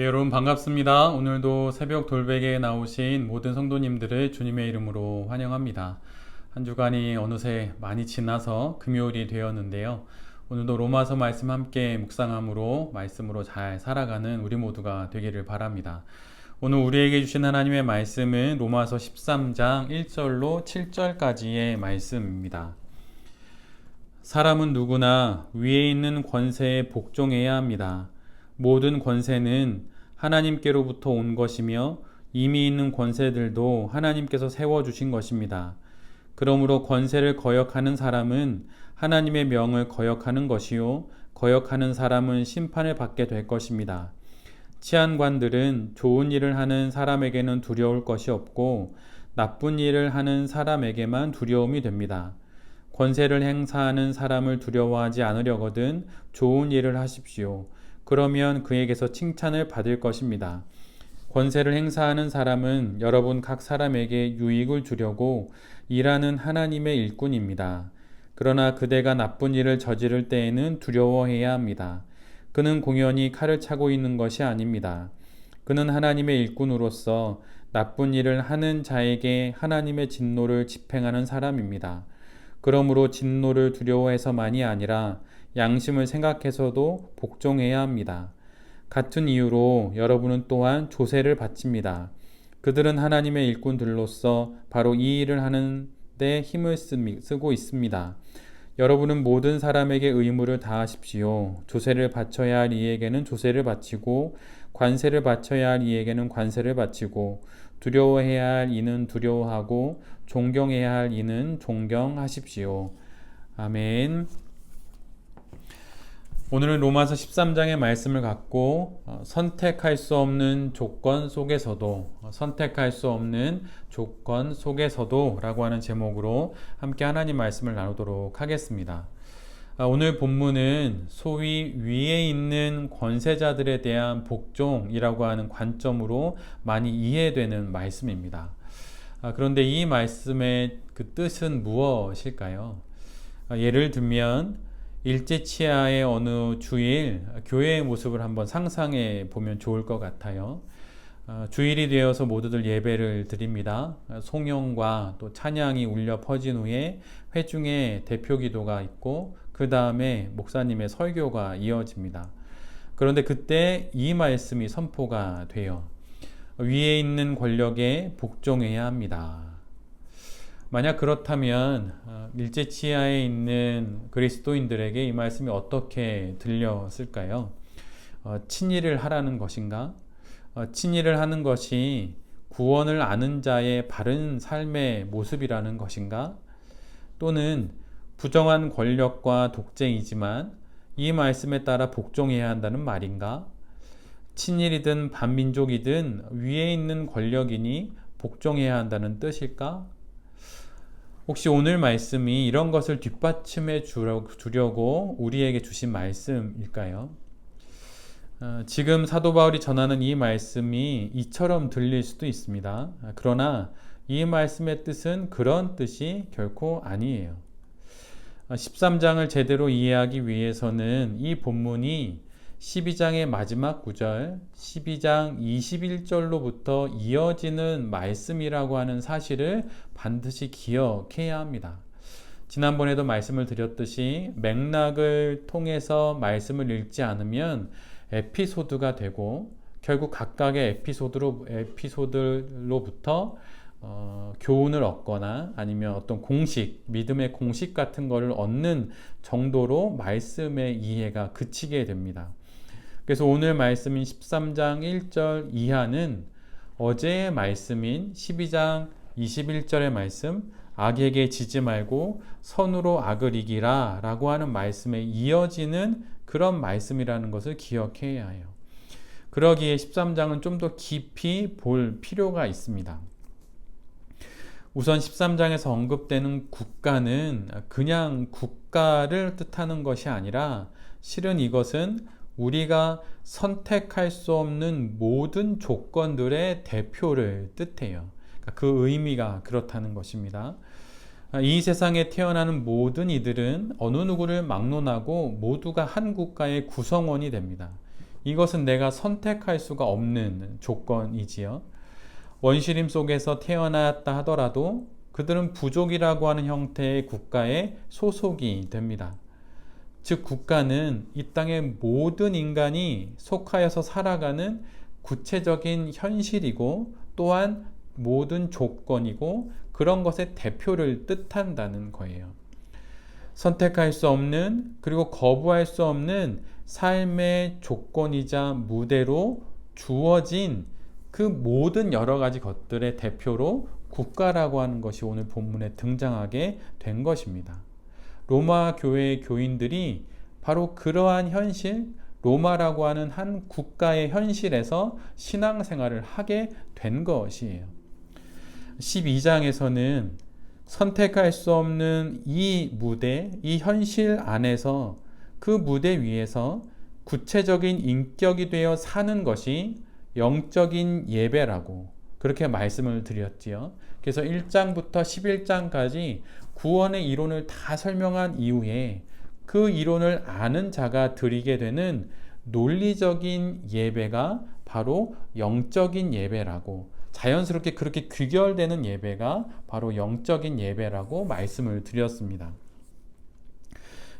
여러분 반갑습니다. 오늘도 새벽 돌베개에 나오신 모든 성도님들을 주님의 이름으로 환영합니다. 한 주간이 어느새 많이 지나서 금요일이 되었는데요. 오늘도 로마서 말씀 함께 묵상함으로 말씀으로 잘 살아가는 우리 모두가 되기를 바랍니다. 오늘 우리에게 주신 하나님의 말씀은 로마서 13장 1절로 7절까지의 말씀입니다. 사람은 누구나 위에 있는 권세에 복종해야 합니다. 모든 권세는 하나님께로부터 온 것이며 이미 있는 권세들도 하나님께서 세워주신 것입니다. 그러므로 권세를 거역하는 사람은 하나님의 명을 거역하는 것이요 거역하는 사람은 심판을 받게 될 것입니다. 치안관들은 좋은 일을 하는 사람에게는 두려울 것이 없고 나쁜 일을 하는 사람에게만 두려움이 됩니다. 권세를 행사하는 사람을 두려워하지 않으려거든 좋은 일을 하십시오. 그러면 그에게서 칭찬을 받을 것입니다. 권세를 행사하는 사람은 여러분 각 사람에게 유익을 주려고 일하는 하나님의 일꾼입니다. 그러나 그대가 나쁜 일을 저지를 때에는 두려워해야 합니다. 그는 공연히 칼을 차고 있는 것이 아닙니다. 그는 하나님의 일꾼으로서 나쁜 일을 하는 자에게 하나님의 진노를 집행하는 사람입니다. 그러므로 진노를 두려워해서만이 아니라 양심을 생각해서도 복종해야 합니다. 같은 이유로 여러분은 또한 조세를 바칩니다. 그들은 하나님의 일꾼들로서 바로 이 일을 하는 데 힘을 쓰고 있습니다. 여러분은 모든 사람에게 의무를 다하십시오. 조세를 바쳐야 할 이에게는 조세를 바치고 관세를 바쳐야 할 이에게는 관세를 바치고 두려워해야 할 이는 두려워하고 존경해야 할 이는 존경하십시오. 아멘. 오늘은 로마서 13장의 말씀을 갖고 선택할 수 없는 조건 속에서도 라고 하는 제목으로 함께 하나님 말씀을 나누도록 하겠습니다. 오늘 본문은 소위 위에 있는 권세자들에 대한 복종이라고 하는 관점으로 많이 이해되는 말씀입니다. 그런데 이 말씀의 그 뜻은 무엇일까요? 예를 들면 일제치하의 어느 주일 교회의 모습을 한번 상상해 보면 좋을 것 같아요. 주일이 되어서 모두들 예배를 드립니다. 송영과 또 찬양이 울려 퍼진 후에 회중의 대표 기도가 있고 그 다음에 목사님의 설교가 이어집니다. 그런데 그때 이 말씀이 선포가 돼요. 위에 있는 권력에 복종해야 합니다. 만약 그렇다면 일제치하에 있는 그리스도인들에게 이 말씀이 어떻게 들렸을까요? 친일을 하라는 것인가? 친일을 하는 것이 구원을 아는 자의 바른 삶의 모습이라는 것인가? 또는 부정한 권력과 독재이지만 이 말씀에 따라 복종해야 한다는 말인가? 친일이든 반민족이든 위에 있는 권력이니 복종해야 한다는 뜻일까? 혹시 오늘 말씀이 이런 것을 뒷받침해 주려고 우리에게 주신 말씀일까요? 지금 사도 바울이 전하는 이 말씀이 이처럼 들릴 수도 있습니다. 그러나 이 말씀의 뜻은 그런 뜻이 결코 아니에요. 13장을 제대로 이해하기 위해서는 이 본문이 12장의 마지막 구절, 12장 21절로부터 이어지는 말씀이라고 하는 사실을 반드시 기억해야 합니다. 지난번에도 말씀을 드렸듯이 맥락을 통해서 말씀을 읽지 않으면 에피소드가 되고 결국 각각의 에피소드로부터 교훈을 얻거나 아니면 어떤 공식, 믿음의 공식 같은 것을 얻는 정도로 말씀의 이해가 그치게 됩니다. 그래서 오늘 말씀인 13장 1절 이하는 어제의 말씀인 12장 21절의 말씀, 악에게 지지 말고 선으로 악을 이기라 라고 하는 말씀에 이어지는 그런 말씀이라는 것을 기억해야 해요. 그러기에 13장은 좀 더 깊이 볼 필요가 있습니다. 우선 13장에서 언급되는 국가는 그냥 국가를 뜻하는 것이 아니라 실은 이것은 우리가 선택할 수 없는 모든 조건들의 대표를 뜻해요. 그 의미가 그렇다는 것입니다. 이 세상에 태어나는 모든 이들은 어느 누구를 막론하고 모두가 한 국가의 구성원이 됩니다. 이것은 내가 선택할 수가 없는 조건이지요. 원시림 속에서 태어났다 하더라도 그들은 부족이라고 하는 형태의 국가에 소속이 됩니다. 즉 국가는 이 땅의 모든 인간이 속하여서 살아가는 구체적인 현실이고 또한 모든 조건이고 그런 것의 대표를 뜻한다는 거예요. 선택할 수 없는 그리고 거부할 수 없는 삶의 조건이자 무대로 주어진 그 모든 여러 가지 것들의 대표로 국가라고 하는 것이 오늘 본문에 등장하게 된 것입니다. 로마 교회의 교인들이 바로 그러한 현실, 로마라고 하는 한 국가의 현실에서 신앙생활을 하게 된 것이에요. 12장에서는 선택할 수 없는 이 무대, 이 현실 안에서 그 무대 위에서 구체적인 인격이 되어 사는 것이 영적인 예배라고 그렇게 말씀을 드렸지요. 그래서 1장부터 11장까지 구원의 이론을 다 설명한 이후에 그 이론을 아는 자가 드리게 되는 논리적인 예배가 바로 영적인 예배라고, 자연스럽게 그렇게 귀결되는 예배가 바로 영적인 예배라고 말씀을 드렸습니다.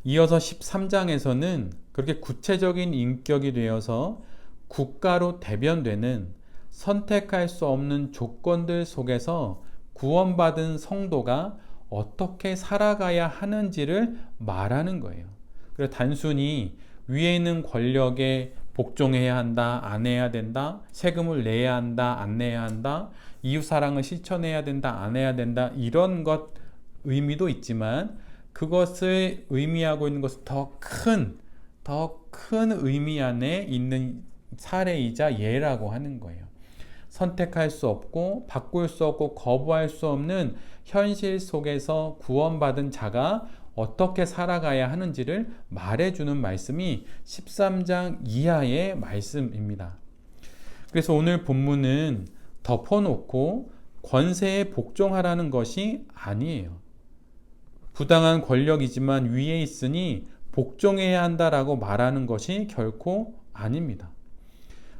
이어서 13장에서는 그렇게 구체적인 인격이 되어서 국가로 대변되는 선택할 수 없는 조건들 속에서 구원받은 성도가 어떻게 살아가야 하는지를 말하는 거예요. 그래서 단순히 위에 있는 권력에 복종해야 한다, 안 해야 된다, 세금을 내야 한다, 안 내야 한다, 이웃사랑을 실천해야 된다, 안 해야 된다, 이런 것 의미도 있지만 그것을 의미하고 있는 것은 더 큰 의미 안에 있는 사례이자 예라고 하는 거예요. 선택할 수 없고 바꿀 수 없고 거부할 수 없는 현실 속에서 구원받은 자가 어떻게 살아가야 하는지를 말해주는 말씀이 13장 이하의 말씀입니다. 그래서 오늘 본문은 덮어놓고 권세에 복종하라는 것이 아니에요. 부당한 권력이지만 위에 있으니 복종해야 한다라고 말하는 것이 결코 아닙니다.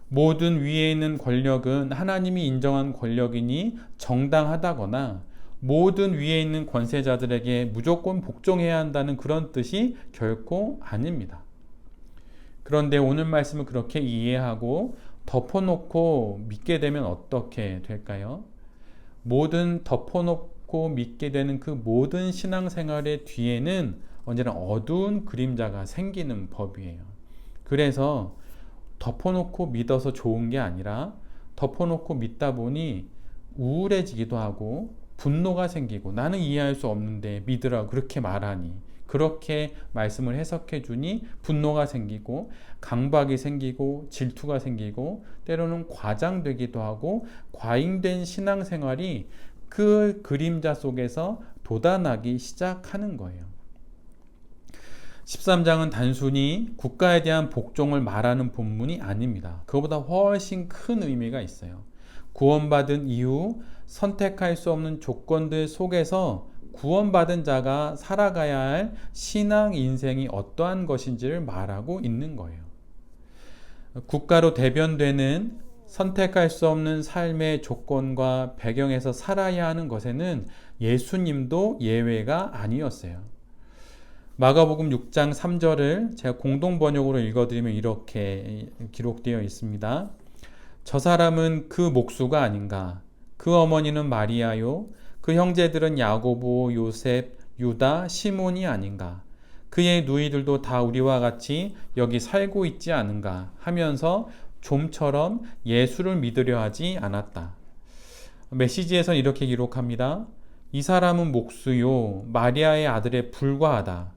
모든 위에 있는 권력은 하나님이 인정한 권력이니 정당하다거나 모든 위에 있는 권세자들에게 무조건 복종해야 한다는 그런 뜻이 결코 아닙니다. 그런데 오늘 말씀을 그렇게 이해하고 덮어놓고 믿게 되면 어떻게 될까요? 모든 덮어놓고 믿게 되는 그 모든 신앙생활의 뒤에는 언제나 어두운 그림자가 생기는 법이에요. 그래서 덮어놓고 믿어서 좋은 게 아니라 덮어놓고 믿다 보니 우울해지기도 하고 분노가 생기고 나는 이해할 수 없는데 믿으라고 그렇게 말하니, 그렇게 말씀을 해석해 주니 분노가 생기고 강박이 생기고 질투가 생기고 때로는 과장되기도 하고 과잉된 신앙생활이 그 그림자 속에서 돋아나기 시작하는 거예요. 13장은 단순히 국가에 대한 복종을 말하는 본문이 아닙니다. 그것보다 훨씬 큰 의미가 있어요. 구원받은 이후 선택할 수 없는 조건들 속에서 구원받은 자가 살아가야 할 신앙 인생이 어떠한 것인지를 말하고 있는 거예요. 국가로 대변되는 선택할 수 없는 삶의 조건과 배경에서 살아야 하는 것에는 예수님도 예외가 아니었어요. 마가복음 6장 3절을 제가 공동 번역으로 읽어드리면 이렇게 기록되어 있습니다. 저 사람은 그 목수가 아닌가? 그 어머니는 마리아요? 그 형제들은 야고보, 요셉, 유다, 시몬이 아닌가? 그의 누이들도 다 우리와 같이 여기 살고 있지 않은가? 하면서 좀처럼 예수를 믿으려 하지 않았다. 메시지에서는 이렇게 기록합니다. 이 사람은 목수요, 마리아의 아들에 불과하다.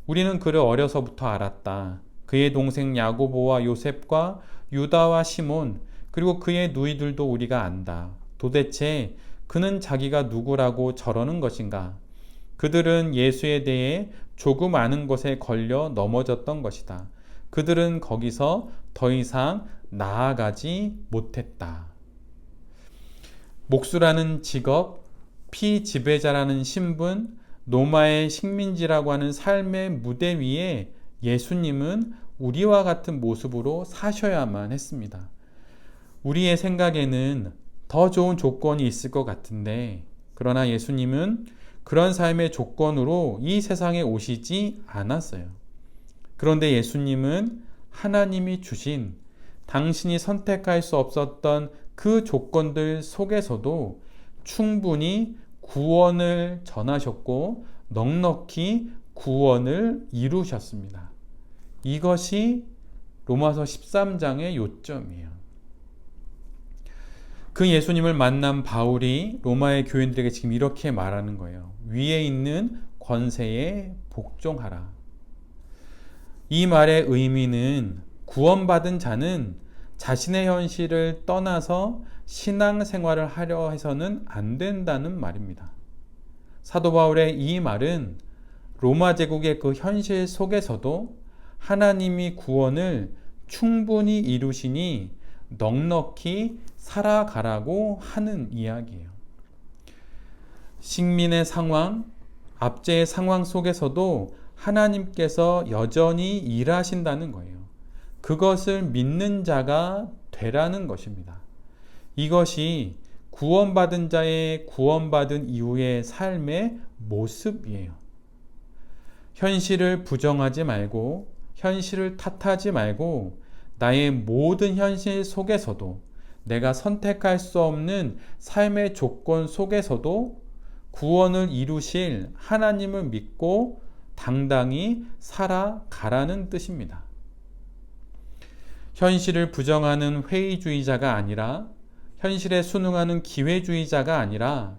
우리는 그를 어려서부터 알았다. 그의 동생 야고보와 요셉과 유다와 시몬, 그리고 그의 누이들도 우리가 안다. 도대체 그는 자기가 누구라고 저러는 것인가? 그들은 예수에 대해 조금 아는 것에 걸려 넘어졌던 것이다. 그들은 거기서 더 이상 나아가지 못했다. 목수라는 직업, 피지배자라는 신분, 로마의 식민지라고 하는 삶의 무대 위에 예수님은 우리와 같은 모습으로 사셔야만 했습니다. 우리의 생각에는 더 좋은 조건이 있을 것 같은데, 그러나 예수님은 그런 삶의 조건으로 이 세상에 오시지 않았어요. 그런데 예수님은 하나님이 주신 당신이 선택할 수 없었던 그 조건들 속에서도 충분히 구원을 전하셨고 넉넉히 구원을 이루셨습니다. 이것이 로마서 13장의 요점이에요. 그 예수님을 만난 바울이 로마의 교인들에게 지금 이렇게 말하는 거예요. 위에 있는 권세에 복종하라. 이 말의 의미는 구원받은 자는 자신의 현실을 떠나서 신앙생활을 하려 해서는 안 된다는 말입니다. 사도 바울의 이 말은 로마 제국의 그 현실 속에서도 하나님이 구원을 충분히 이루시니 넉넉히 살아가라고 하는 이야기예요. 식민의 상황, 압제의 상황 속에서도 하나님께서 여전히 일하신다는 거예요. 그것을 믿는 자가 되라는 것입니다. 이것이 구원받은 자의 구원받은 이후의 삶의 모습이에요. 현실을 부정하지 말고, 현실을 탓하지 말고, 나의 모든 현실 속에서도, 내가 선택할 수 없는 삶의 조건 속에서도 구원을 이루실 하나님을 믿고 당당히 살아가라는 뜻입니다. 현실을 부정하는 회의주의자가 아니라, 현실에 순응하는 기회주의자가 아니라,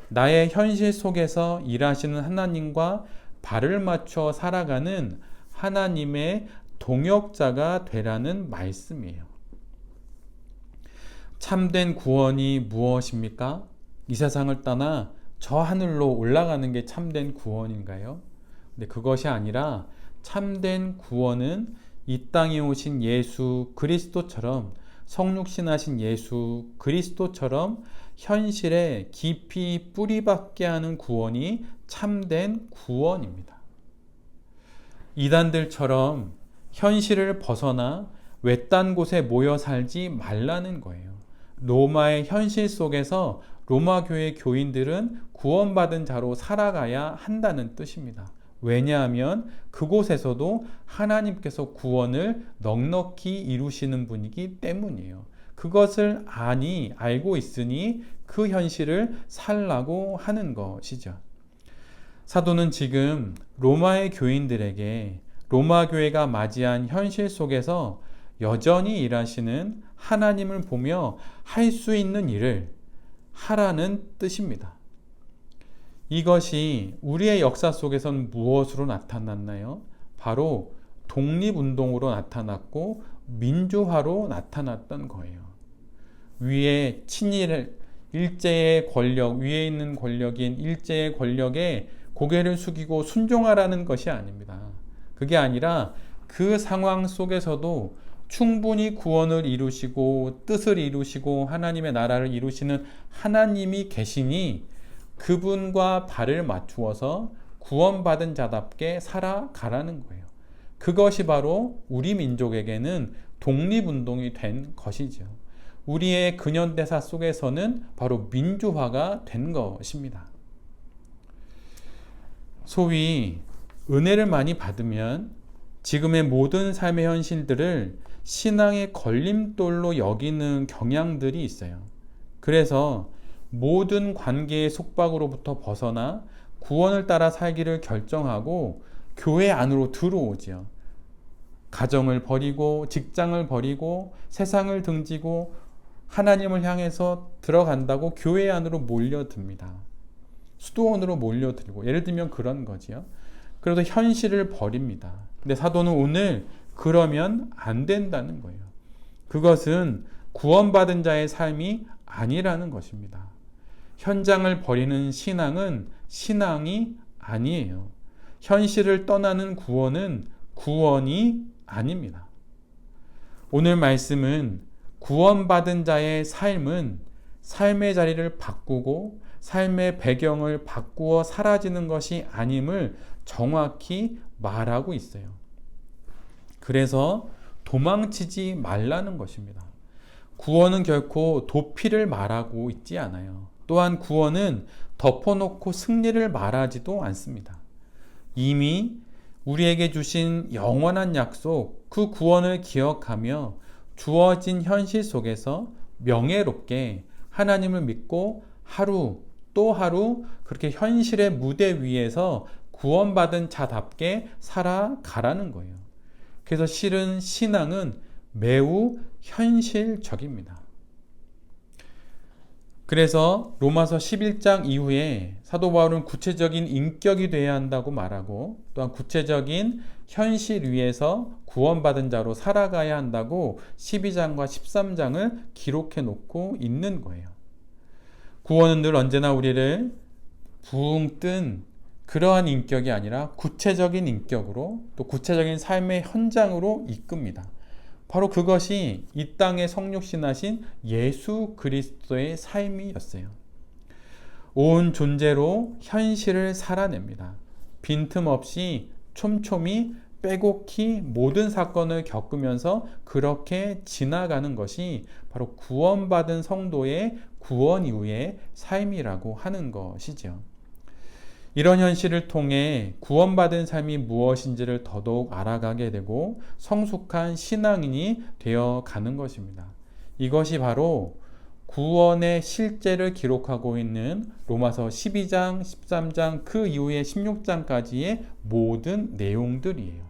나의 현실 속에서 일하시는 하나님과 발을 맞춰 살아가는 하나님의 동역자가 되라는 말씀이에요. 참된 구원이 무엇입니까? 이 세상을 떠나 저 하늘로 올라가는 게 참된 구원인가요? 근데 그것이 아니라 참된 구원은 이 땅에 오신 예수 그리스도처럼, 성육신하신 예수 그리스도처럼 현실에 깊이 뿌리박게 하는 구원이 참된 구원입니다. 이단들처럼 현실을 벗어나 외딴 곳에 모여 살지 말라는 거예요. 로마의 현실 속에서 로마 교회 교인들은 구원받은 자로 살아가야 한다는 뜻입니다. 왜냐하면 그곳에서도 하나님께서 구원을 넉넉히 이루시는 분이기 때문이에요. 그것을 알고 있으니 그 현실을 살라고 하는 것이죠. 사도는 지금 로마의 교인들에게 로마 교회가 맞이한 현실 속에서 여전히 일하시는 하나님을 보며 할 수 있는 일을 하라는 뜻입니다. 이것이 우리의 역사 속에서는 무엇으로 나타났나요? 바로 독립운동으로 나타났고 민주화로 나타났던 거예요. 위에 일제의 권력, 위에 있는 권력인 일제의 권력에 고개를 숙이고 순종하라는 것이 아닙니다. 그게 아니라 그 상황 속에서도 충분히 구원을 이루시고 뜻을 이루시고 하나님의 나라를 이루시는 하나님이 계시니 그분과 발을 맞추어서 구원받은 자답게 살아가라는 거예요. 그것이 바로 우리 민족에게는 독립운동이 된 것이죠. 우리의 근현대사 속에서는 바로 민주화가 된 것입니다. 소위 은혜를 많이 받으면 지금의 모든 삶의 현실들을 신앙의 걸림돌로 여기는 경향들이 있어요. 그래서 모든 관계의 속박으로부터 벗어나 구원을 따라 살기를 결정하고 교회 안으로 들어오지요. 가정을 버리고 직장을 버리고 세상을 등지고 하나님을 향해서 들어간다고 교회 안으로 몰려듭니다. 수도원으로 몰려들고, 예를 들면 그런 거지요. 그래도 현실을 버립니다. 근데 사도는 오늘 그러면 안 된다는 거예요. 그것은 구원받은 자의 삶이 아니라는 것입니다. 현장을 버리는 신앙은 신앙이 아니에요. 현실을 떠나는 구원은 구원이 아닙니다. 오늘 말씀은 구원받은 자의 삶은 삶의 자리를 바꾸고 삶의 배경을 바꾸어 사라지는 것이 아님을 정확히 말하고 있어요. 그래서 도망치지 말라는 것입니다. 구원은 결코 도피를 말하고 있지 않아요. 또한 구원은 덮어놓고 승리를 말하지도 않습니다. 이미 우리에게 주신 영원한 약속, 그 구원을 기억하며 주어진 현실 속에서 명예롭게 하나님을 믿고 하루 또 하루 그렇게 현실의 무대 위에서 구원받은 자답게 살아가라는 거예요. 그래서 실은 신앙은 매우 현실적입니다. 그래서 로마서 11장 이후에 사도 바울은 구체적인 인격이 되어야 한다고 말하고 또한 구체적인 현실 위에서 구원받은 자로 살아가야 한다고 12장과 13장을 기록해 놓고 있는 거예요. 구원은 늘 언제나 우리를 붕 뜬 그러한 인격이 아니라 구체적인 인격으로 또 구체적인 삶의 현장으로 이끕니다. 바로 그것이 이 땅에 성육신하신 예수 그리스도의 삶이었어요. 온 존재로 현실을 살아냅니다. 빈틈없이 촘촘히 빼곡히 모든 사건을 겪으면서 그렇게 지나가는 것이 바로 구원받은 성도의 구원 이후의 삶이라고 하는 것이죠. 이런 현실을 통해 구원받은 삶이 무엇인지를 더더욱 알아가게 되고 성숙한 신앙인이 되어 가는 것입니다. 이것이 바로 구원의 실제를 기록하고 있는 로마서 12장, 13장, 그 이후에 16장까지의 모든 내용들이에요.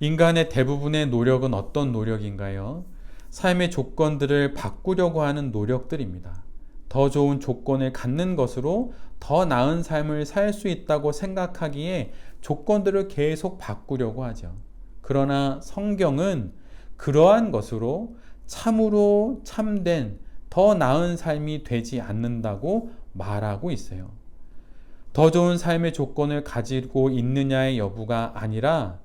인간의 대부분의 노력은 어떤 노력인가요? 삶의 조건들을 바꾸려고 하는 노력들입니다. 더 좋은 조건을 갖는 것으로 더 나은 삶을 살 수 있다고 생각하기에 조건들을 계속 바꾸려고 하죠. 그러나 성경은 그러한 것으로 참으로 참된 더 나은 삶이 되지 않는다고 말하고 있어요. 더 좋은 삶의 조건을 가지고 있느냐의 여부가 아니라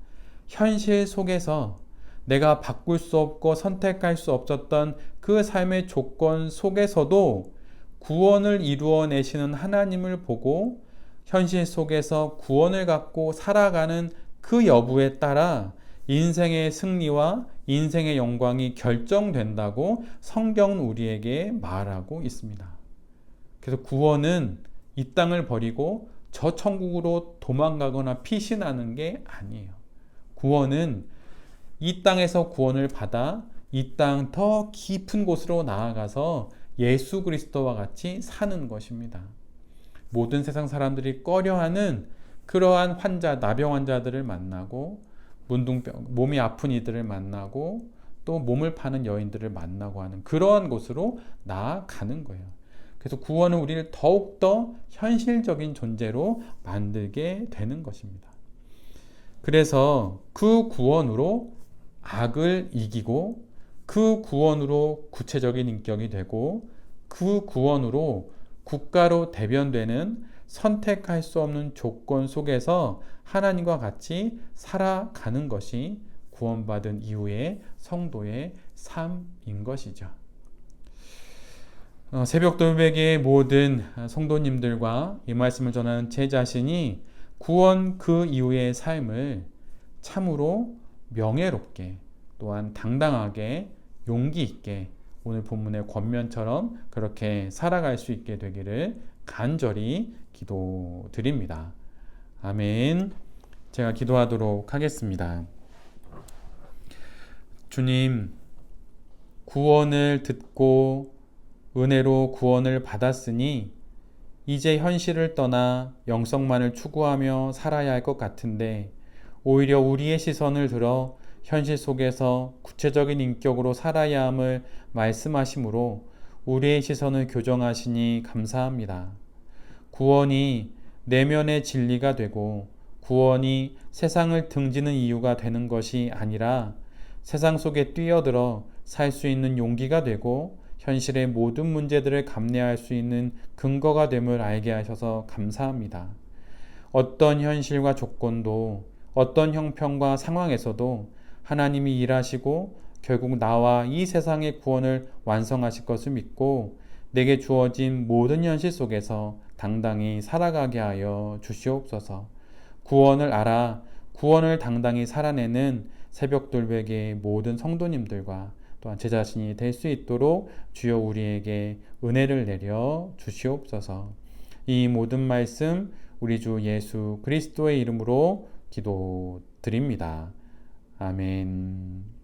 현실 속에서 내가 바꿀 수 없고 선택할 수 없었던 그 삶의 조건 속에서도 구원을 이루어내시는 하나님을 보고 현실 속에서 구원을 갖고 살아가는 그 여부에 따라 인생의 승리와 인생의 영광이 결정된다고 성경은 우리에게 말하고 있습니다. 그래서 구원은 이 땅을 버리고 저 천국으로 도망가거나 피신하는 게 아니에요. 구원은 이 땅에서 구원을 받아 이 땅 더 깊은 곳으로 나아가서 예수 그리스도와 같이 사는 것입니다. 모든 세상 사람들이 꺼려하는 그러한 환자, 나병 환자들을 만나고 문둥병, 몸이 아픈 이들을 만나고 또 몸을 파는 여인들을 만나고 하는 그러한 곳으로 나아가는 거예요. 그래서 구원은 우리를 더욱더 현실적인 존재로 만들게 되는 것입니다. 그래서 그 구원으로 악을 이기고 그 구원으로 구체적인 인격이 되고 그 구원으로 국가로 대변되는 선택할 수 없는 조건 속에서 하나님과 같이 살아가는 것이 구원받은 이후의 성도의 삶인 것이죠. 새벽 돌베개의 모든 성도님들과 이 말씀을 전하는 제 자신이 구원 그 이후의 삶을 참으로 명예롭게 또한 당당하게 용기 있게 오늘 본문의 권면처럼 그렇게 살아갈 수 있게 되기를 간절히 기도드립니다. 아멘. 제가 기도하도록 하겠습니다. 주님, 구원을 듣고 은혜로 구원을 받았으니 이제 현실을 떠나 영성만을 추구하며 살아야 할 것 같은데 오히려 우리의 시선을 들어 현실 속에서 구체적인 인격으로 살아야 함을 말씀하시므로 우리의 시선을 교정하시니 감사합니다. 구원이 내면의 진리가 되고 구원이 세상을 등지는 이유가 되는 것이 아니라 세상 속에 뛰어들어 살 수 있는 용기가 되고 현실의 모든 문제들을 감내할 수 있는 근거가 됨을 알게 하셔서 감사합니다. 어떤 현실과 조건도 어떤 형편과 상황에서도 하나님이 일하시고 결국 나와 이 세상의 구원을 완성하실 것을 믿고 내게 주어진 모든 현실 속에서 당당히 살아가게 하여 주시옵소서. 구원을 알아 구원을 당당히 살아내는 새벽 돌베개의 모든 성도님들과 또한 제 자신이 될 수 있도록 주여 우리에게 은혜를 내려 주시옵소서. 이 모든 말씀 우리 주 예수 그리스도의 이름으로 기도드립니다. 아멘.